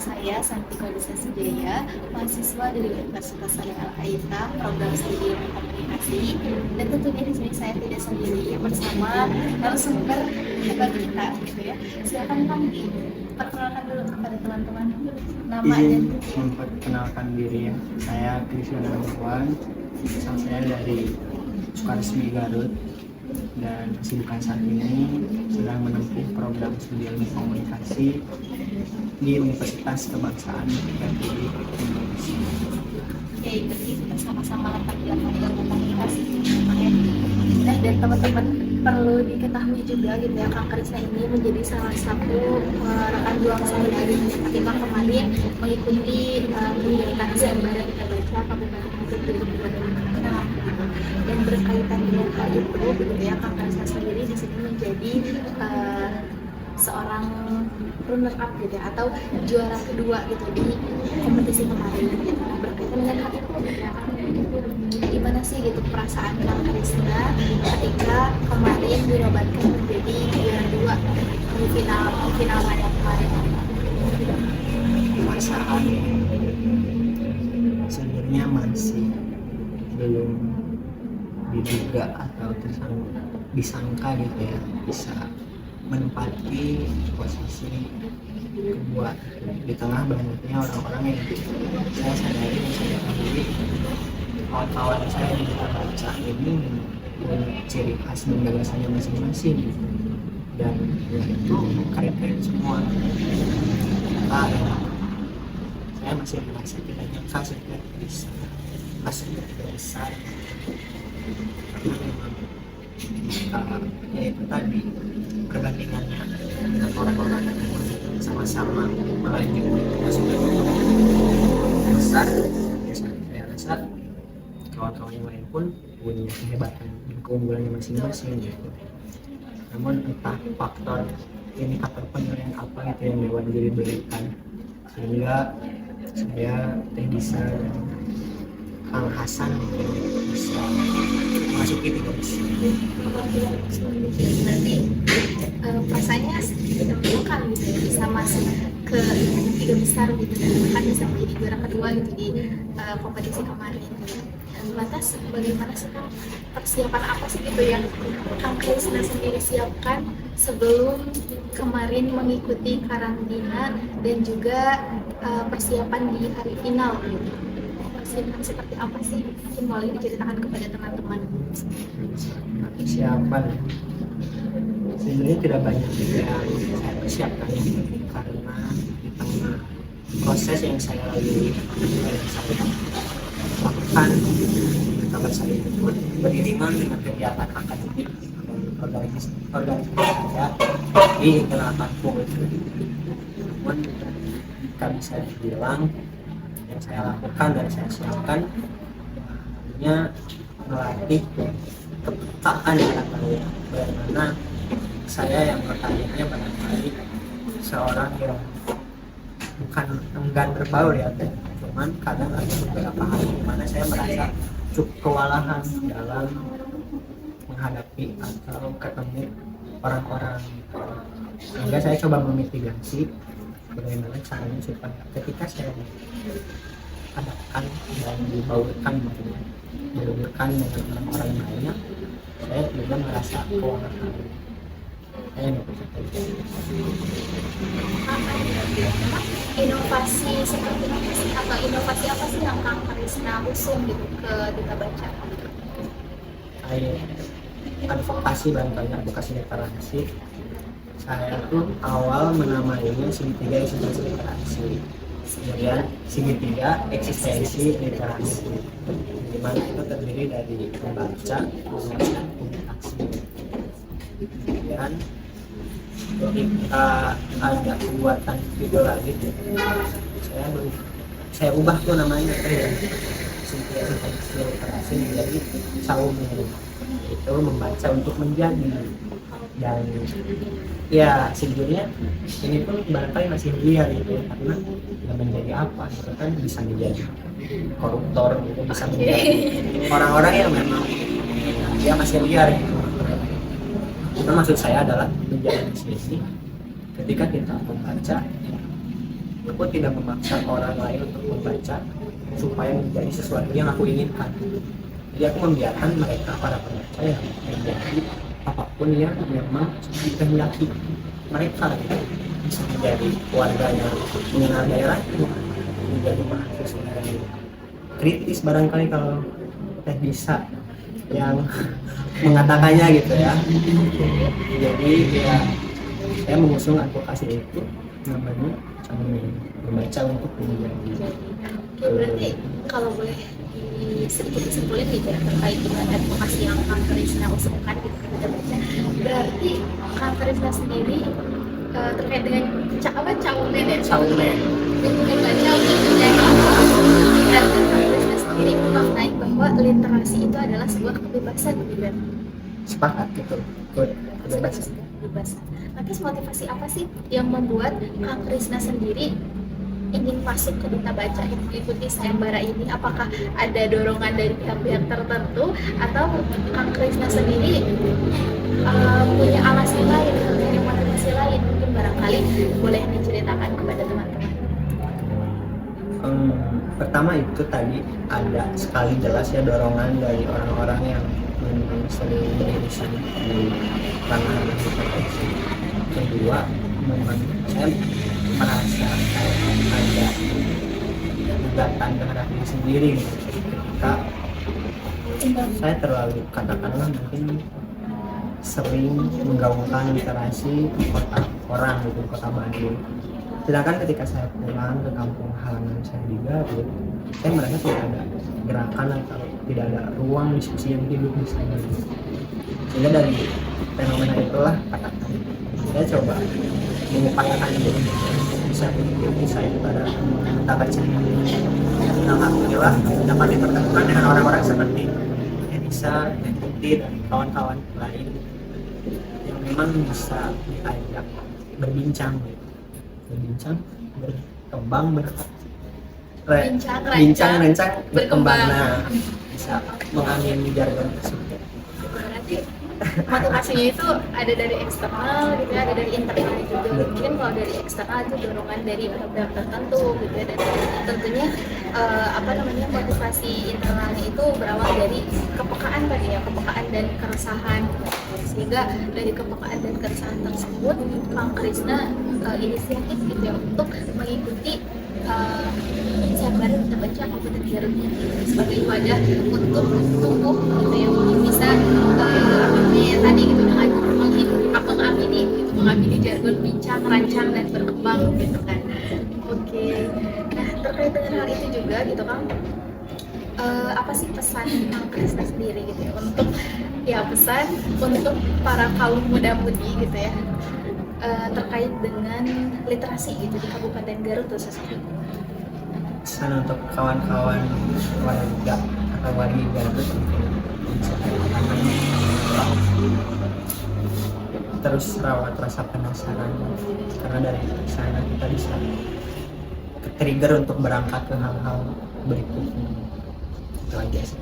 saya Santika Desa Sujaya, mahasiswa dari Universitas Syarif Al-Aita, program studi ilmu komunikasi. Dan tentunya di sini saya tidak sendiri bersama narasumber hebat kita, gitu ya. Silakan Kang perkenalkan dulu kepada teman-teman nama dan memperkenalkan diri ya. Saya Krisna Nurwan, asal saya dari Sukaresmi Garut dan kesibukan saat ini sedang menempuh program studi ilmu komunikasi di Universitas Kebangsaan Negeri Indonesia. Oke, berarti kita sama-sama letak di ilmu komunikasi. Nah, dan teman-teman perlu diketahui juga gitu ya, Kang Krisna ini menjadi salah satu rekan juang saya dari ketika kemarin mengikuti kegiatan sayembara kita baca Kabupaten Garut 2026. Dan berkaitan dengan hal itu, begitu ya, Kang Krisna sendiri di sini menjadi seorang runner up gitu ya, atau juara kedua gitu di kompetisi kemarin gitu. Nah, berkaitan dengan hal itu ya, gimana sih gitu perasaan Kang Krisna ketika kemarin dinobatkan menjadi juara dua di final raya kemarin? Perasaan sebenarnya masih belum diduga atau disangka gitu ya, bisa menempati posisi kedua di tengah banyaknya orang-orang yang saya sadari dan saya ketahui kawan-kawan saya di kita baca ini punya ciri khas dan gagasannya masing-masing gitu. Dan ya itu keren-keren semua. Saya masih merasa tidak nyangka saya bisa masuk ke tiga besar karena memang ya itu tadi perbandingannya dengan orang-orang yang sama-sama melaju masuk ke besar. Saya rasa kawan-kawan yang lain pun punya kehebatan dan keunggulannya masing-masing gitu. Namun entah faktor penilaian apa itu yang Dewan Juri berikan sehingga saya bisa dan Kang Hasan bisa masuki tiga besar. Berarti perasaannya menentukan gitu ya, bisa masuk ke tiga besar gitu, dan bahkan bisa menjadi juara kedua gitu di kompetisi kemarin gitu. Lantas bagaimana sih Kang, persiapan apa sih gitu yang Kang Krisna sendiri siapkan sebelum kemarin mengikuti karantina dan juga persiapan di hari final gitu? Persiapan seperti apa sih? Mungkin boleh diceritakan kepada teman-teman. Persiapan sebenarnya tidak banyak yang saya persiapkan karena di tengah proses yang saya lalui yang saya lakukan di tempat saya itu beriringan dengan kegiatan akademik dan organisasi saya di internal kampung itu. Namun jika bisa dibilang yang saya lakukan dan saya siapkan hanya melatih kepekaan barangkali, bagaimana saya yang bertanya barangkali seorang yang bukan enggan berbaur ya, cuman kadang ada beberapa hal di mana saya merasa cukup kewalahan dalam menghadapi atau ketemu orang-orang, sehingga saya coba memitigasi bagaimana caranya supaya ketika saya hadapkan dan dibaurkan dengan orang-orang yang lainnya, saya juga merasa kewalahan. Inovasi seperti apa sih, atau inovasi apa sih yang Kang Krisna usung gitu ke Duta Baca? Advokasi advokasi literasi. Saya tuh awal menamainya segitiga eksistensi literasi, kemudian segitiga eksistensi literasi, di mana itu terdiri dari membaca, dan publikasi. Kemudian ketika ada pembuatan video lagi, saya ubah tuh namanya segitiga eksistensi literasi menjadi saung, itu membaca untuk menjadi. Dan ya sejujurnya ini pun barangkali masih liar gitu, karena ya menjadi apa gitu kan, bisa menjadi koruptor gitu, bisa menjadi orang-orang yang memang ya masih liar gitu. Itu maksud saya adalah menjadi diskusi ketika kita membaca aku tidak memaksa orang lain untuk membaca supaya menjadi sesuatu yang aku inginkan. Jadi aku membiarkan mereka, para pembaca, yang menjadi apapun yang memang dikehendaki mereka gitu. Bisa menjadi warganya mengenal daerahnya, menjadi mahasiswa yang kritis barangkali kalau bisa yang mengatakannya gitu ya. Jadi ya saya mengusung advokasi itu, namanya membaca untuk menjadi. Oke, berarti kalau boleh sedikit disimpulin gitu ya terkait dengan advokasi yang Kang Krisna usulkan gitu kita baca. Berarti Kang Krisna sendiri terkait dengan caumen ya? Caumen. Membaca untuk menjadi, dan Kang Krisna sendiri memaknai bahwa literasi itu adalah sebuah kebebasan gitu. Sepakat gitu. Kebebasan. Kebebasan. Lantas motivasi apa sih yang membuat Kang Krisna sendiri ingin masuk ke duta baca, mengikuti sayembara ini? Apakah ada dorongan dari pihak-pihak tertentu atau Kang Krisna sendiri punya alasan lain, punya motivasi lain? Mungkin barangkali boleh diceritakan kepada teman-teman. Pertama itu tadi ada sekali jelas ya dorongan dari orang-orang yang memang sering beririsan di ranah profesi. Kedua, memang saya merasa ada gugatan terhadap diri sendiri gitu. Ketika saya terlalu, katakanlah mungkin sering menggaungkan literasi di kota orang gitu, kota Bandung. Sedangkan ketika saya pulang ke kampung halaman saya di Garut, saya merasa tidak ada gerakan atau tidak ada ruang diskusi yang hidup di sana. Sehingga dari fenomena itulah katakan saya coba mengupayakan diri bisa mengikuti saya pada duta baca. Alhamdulillah dapat dipertemukan dengan orang-orang seperti Elisa, Putih, dan kawan-kawan lain yang memang bisa diajak berbincang, berkembang, bincang, berkembang. Nah, bisa mengamini jargon tersebut. Berarti motivasinya itu ada dari eksternal gitu ya, ada dari internal juga. Mungkin kalau dari eksternal itu dorongan dari pihak tertentu gitu ya, dan tentunya motivasi internalnya itu berawal dari kepekaan tadi ya, kepekaan dan keresahan. Sehingga dari kepekaan dan keresahan tersebut Kang Krisna inisiatif gitu ya untuk mengikuti sayembara duta baca Kabupaten Garut sebagai wadah untuk tumbuh gitu ya, untuk bisa tadi gitu dengan mengamini jargon bincang, rancang, dan berkembang gitu kan. Oke. Nah, terkait dengan hal itu juga gitu Kang, apa sih pesan Kang Krisna sendiri gitu ya untuk pesan untuk para kaum muda-mudi gitu ya terkait dengan literasi gitu di Kabupaten Garut khususnya? Pesan untuk kawan-kawan warga atau wargi Garut terus rawat rasa penasaran, karena dari sana kita bisa ke-trigger untuk berangkat ke hal-hal berikutnya. Itu aja sih.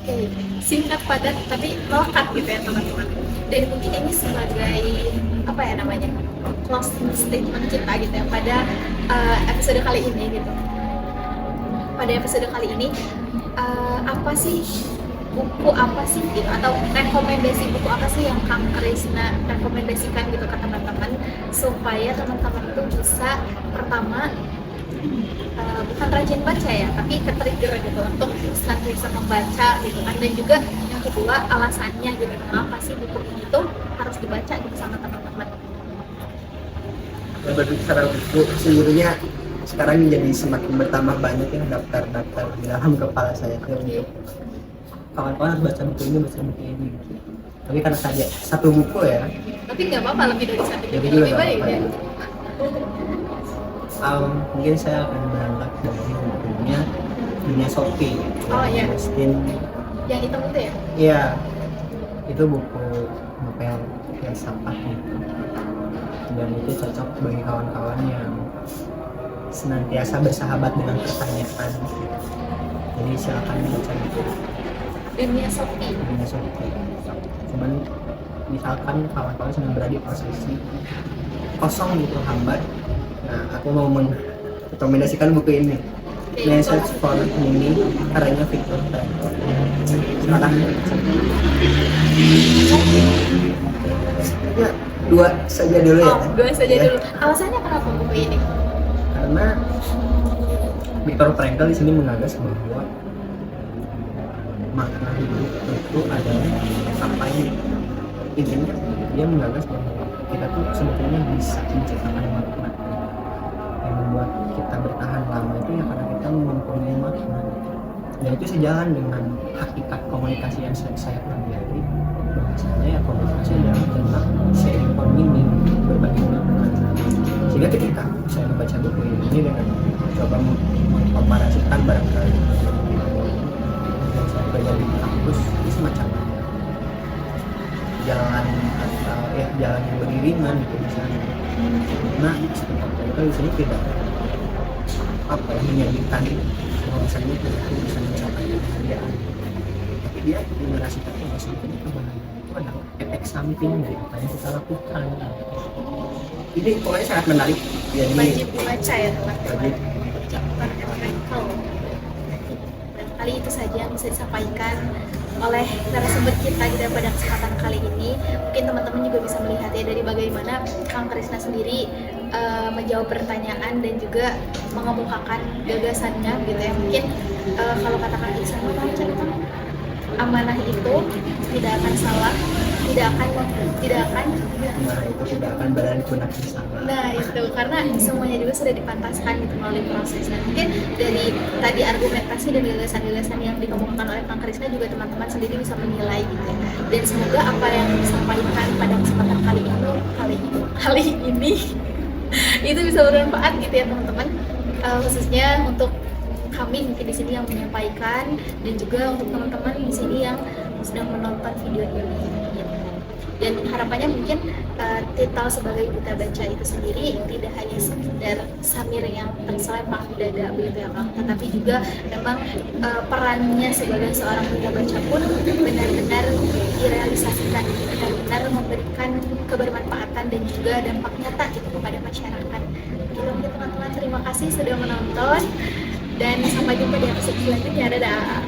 Oke, singkat padat tapi melekat gitu ya teman-teman. Dan mungkin ini sebagai closing statement kita gitu ya pada episode kali ini gitu. Pada episode kali ini buku apa sih gitu, atau rekomendasi buku apa sih yang Kang Krisna rekomendasikan gitu ke teman-teman supaya teman-teman itu bisa pertama bukan rajin baca ya, tapi ke-trigger gitu untuk senantiasa membaca gitu kan, dan juga yang kedua alasannya gitu kenapa sih buku ini tuh harus dibaca gitu sama teman-teman. Ya, berbicara buku sejujurnya sekarang menjadi semakin bertambah banyak yang daftar-daftar di dalam kepala saya tuh untuk kawan-kawan harus baca buku ini gitu. Tapi karena saja satu buku ya. Tapi nggak apa-apa lebih dari satu Jadi buku, lebih baik ya. Mungkin saya akan berangkat dari bukunya Dunia Sophie. Oh iya. Justin. Yang hitam itu ya? Iya. Itu buku novel filsafat gitu. Dan itu cocok bagi kawan-kawan yang senantiasa bersahabat dengan pertanyaan. Jadi silakan baca buku Dunia Sophie. Cuman misalkan kawan-kawan sedang berada di posisi kosong gitu, hambat, Nah, aku mau merekomendasikan buku ini. Oke, Message for Mimi, karya Viktor Frankl. Silakan. Ya, 2 saja dulu ya. Oh, 2 saja Ya. dulu. Alasannya kenapa buku ini? Karena Viktor Frankl di sini menggagas bahwa makna hidup itu adalah apa ini. Intinya dia menggagas bahwa kita tuh sebetulnya bisa menciptakan makna yang membuat kita bertahan lama itu ya karena kita mempunyai makna. Dan itu sejalan dengan hakikat komunikasi yang saya pelajari. Bahwasanya ya komunikasi adalah tentang sharing for meaning, berbagi makna. Sehingga ketika saya membaca buku ini dengan coba mengkomparasikan barangkali yang saya pelajari di kampus itu semacam jalan atau ya jalan yang beriringan gitu misalnya. Nah, kita di sini tidak apa ya menyanyikan bahwasanya kita bisa mencapai kebahagiaan, tapi dia menjelaskan bahwa sebetulnya kebahagiaan itu adalah efek samping dari apa yang kita lakukan. Ini pokoknya sangat menarik. Jadi Wajib dibaca ya teman-teman. wajib Viktor Frankl. Kali itu saja yang bisa disampaikan oleh narasumber kita pada kesempatan kali ini. Mungkin teman-teman juga bisa melihat ya dari bagaimana Kang Krisna sendiri menjawab pertanyaan dan juga mengemukakan gagasannya gitu ya. Mungkin kalau kata Kang Krisna amanah itu tidak akan salah, tidak akan nah itu tidak akan berani gunakan salah. Nah itu karena semuanya juga sudah dipantaskan gitu melalui proses. Nah mungkin dari tadi argumentasi dan gagasan-gagasan yang dikemukakan oleh Kang Krisna juga teman-teman sendiri bisa menilai gitu ya. Dan semoga apa yang disampaikan pada kesempatan kali ini itu bisa bermanfaat gitu ya teman-teman. Khususnya untuk kami mungkin di sini yang menyampaikan dan juga untuk teman-teman di sini yang sedang menonton video ini. Dan harapannya mungkin titel sebagai duta baca itu sendiri tidak hanya sekedar samir yang terselepah di dada begitu ya Kang, tetapi juga memang perannya sebagai seorang duta baca pun benar-benar direalisasikan, benar-benar memberikan kebermanfaatan dan juga dampak nyata gitu kepada masyarakat. Gitu mungkin teman-teman, terima kasih sudah menonton dan sampai jumpa di episode selanjutnya. Dadah.